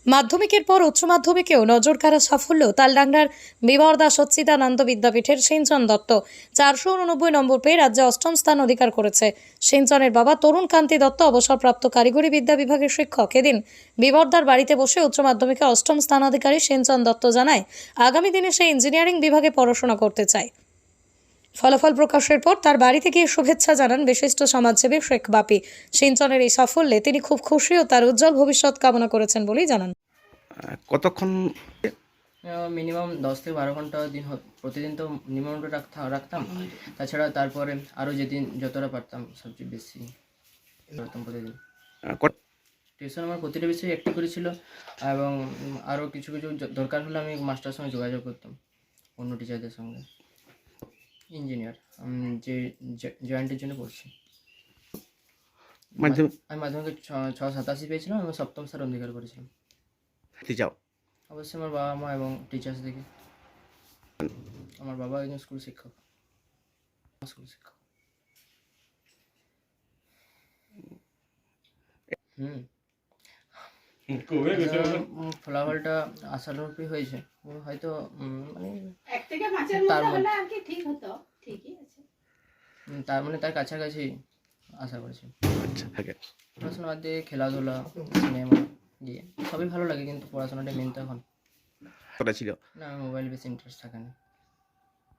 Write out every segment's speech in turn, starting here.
মাধ্যমিকের পর উচ্চ মাধ্যমিকেও নজর কাড়া সাফল্য তালডাংরার বিবর্দা সচ্চিদানন্দ বিদ্যাপীঠের সিঞ্চন দত্ত 489 নম্বর পেয়ে রাজ্যে অষ্টম স্থান অধিকার করেছে। সিঞ্চনের বাবা তরুণ কান্তি দত্ত অবসরপ্রাপ্ত কারিগরি বিদ্যা বিভাগের শিক্ষক। এদিন বিবর্দার বাড়িতে বসে উচ্চ মাধ্যমিকে অষ্টম স্থানাধিকারী সিঞ্চন দত্ত জানায়, আগামী দিনে সে ইঞ্জিনিয়ারিং বিভাগে পড়াশোনা করতে চায়। ফলাফল প্রকাশের পর তার বাড়িতে গিয়ে শুভেচ্ছা জানান বিশিষ্ট সমাজসেবী শেখ বাপি। সিঞ্চনের এই সাফল্যে তিনি খুব খুশি ও তার উজ্জ্বল ভবিষ্যৎ কামনা করেছেন বলেই জানান। কতক্ষণ? মিনিমাম 10 থেকে 12 ঘন্টা প্রতিদিন তো নিয়মিত রাখতাম। তাছাড়া তারপরে আরও যেদিন যতটা পারতাম সবচেয়ে বেশি করতাম প্রতিদিন। টিউশন আমার প্রতিটা বিষয়ে একটি করেছিল এবং আরও কিছু কিছু দরকার হলে আমি মাস্টারের সঙ্গে যোগাযোগ করতাম, অন্য টিচারদের সঙ্গে। ইঞ্জিনিয়ার যে জয়েন্টের জন্য পড়ছি। আমি মাধ্যমিকে 687 পেয়েছিলাম এবং সপ্তম স্থান অধিকার করেছিলাম। যাও অবশ্যই আমার বাবা মা এবং টিচার্স থেকে। আমার বাবা একজন স্কুল শিক্ষক। ফলাফলটা আশানুরূপই হয়েছে, হয়তো তার মানে তার কাছাকাছি আশা করেছি। পড়াশোনা বাদ দিয়ে খেলাধুলা, সিনেমা দিয়ে সবই ভালো লাগে, কিন্তু পড়াশোনাটা মেন তো এখন। ছিল না, মোবাইল বেশি ইন্টারেস্ট থাকে না।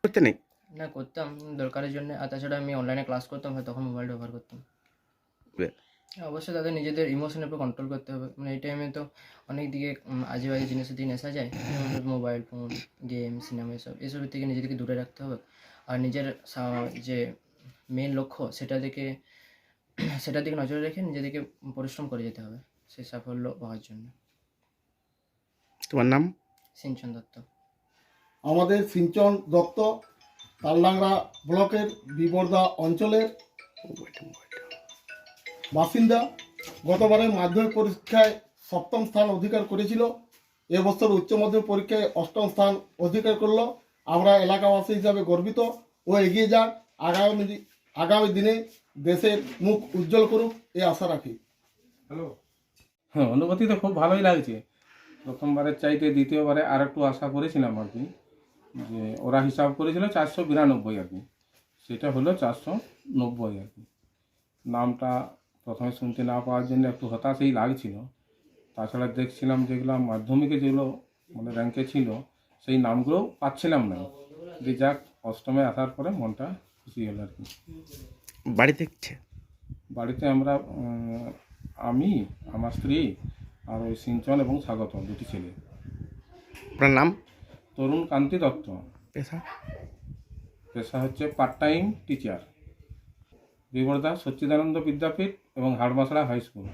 করতে নেই না, করতাম দরকারের জন্য, আর তাছাড়া আমি অনলাইনে ক্লাস করতাম, হয় তখন মোবাইল ব্যবহার করতাম। অবশ্যই তাদের নিজেদের ইমোশনের উপর কন্ট্রোল করতে হবে। মানে এই টাইমে তো অনেক দিকে আজে বাজে জিনিসের দিকে নেশা যায়। মোবাইল ফোন, গেম, সিনেমা, এসবের থেকে নিজেদেরকে দূরে রাখতে হবে। আর নিজের যে মেন লক্ষ্য সেটার দিকে নজরে রেখে নিজেদেরকে পরিশ্রম করে যেতে হবে সেই সাফল্য পাওয়ার জন্য। তোমার নাম? সিঞ্চন দত্ত। আমাদের সিঞ্চন দত্ত তালডাংরা ব্লকের বিবর্দা অঞ্চলের বাসিন্দা। গতবারে মাধ্যমিক পরীক্ষায় সপ্তম স্থান অধিকার করেছিল। এবছর উচ্চ মাধ্যমিক পরীক্ষায় অষ্টম স্থান অধিকার করলো। আমরা এলাকাবাসী হিসাবে গর্বিত ও এগিয়ে যাক, আগামী দিনে দেশের মুখ উজ্জ্বল করুক এই আশা রাখি। হ্যাঁ, অনুভূতি তো খুব ভালোই লাগছে। প্রথমবারের চাইতে দ্বিতীয়বারে আর একটু আশা করেছিলাম আর কি, যে ওরা হিসাব করেছিল 492 আর কি, সেটা হলো 490 আর কি। নামটা প্রথমে শুনতে না পাওয়ার জন্য একটু হতাশই লাগছিল। তাছাড়া দেখছিলাম যেগুলো মাধ্যমিকে যেগুলো মানে র্যাঙ্কে ছিল সেই নামগুলো পাচ্ছিলাম না। যে যাক, অষ্টমে আসার পরে মনটা খুশি হলো আর কি। বাড়িতে আমরা আমি, আমার স্ত্রী আর ওই সিঞ্চন এবং স্বাগত, দুটি ছেলে। আপনার নাম? তরুণ কান্তি দত্ত। পেশা? পেশা হচ্ছে পার্ট টাইম টিচার, বিবর্দা সচ্চিদানন্দ বিদ্যাপীঠ এবং হাড়মাসড়া হাই স্কুল।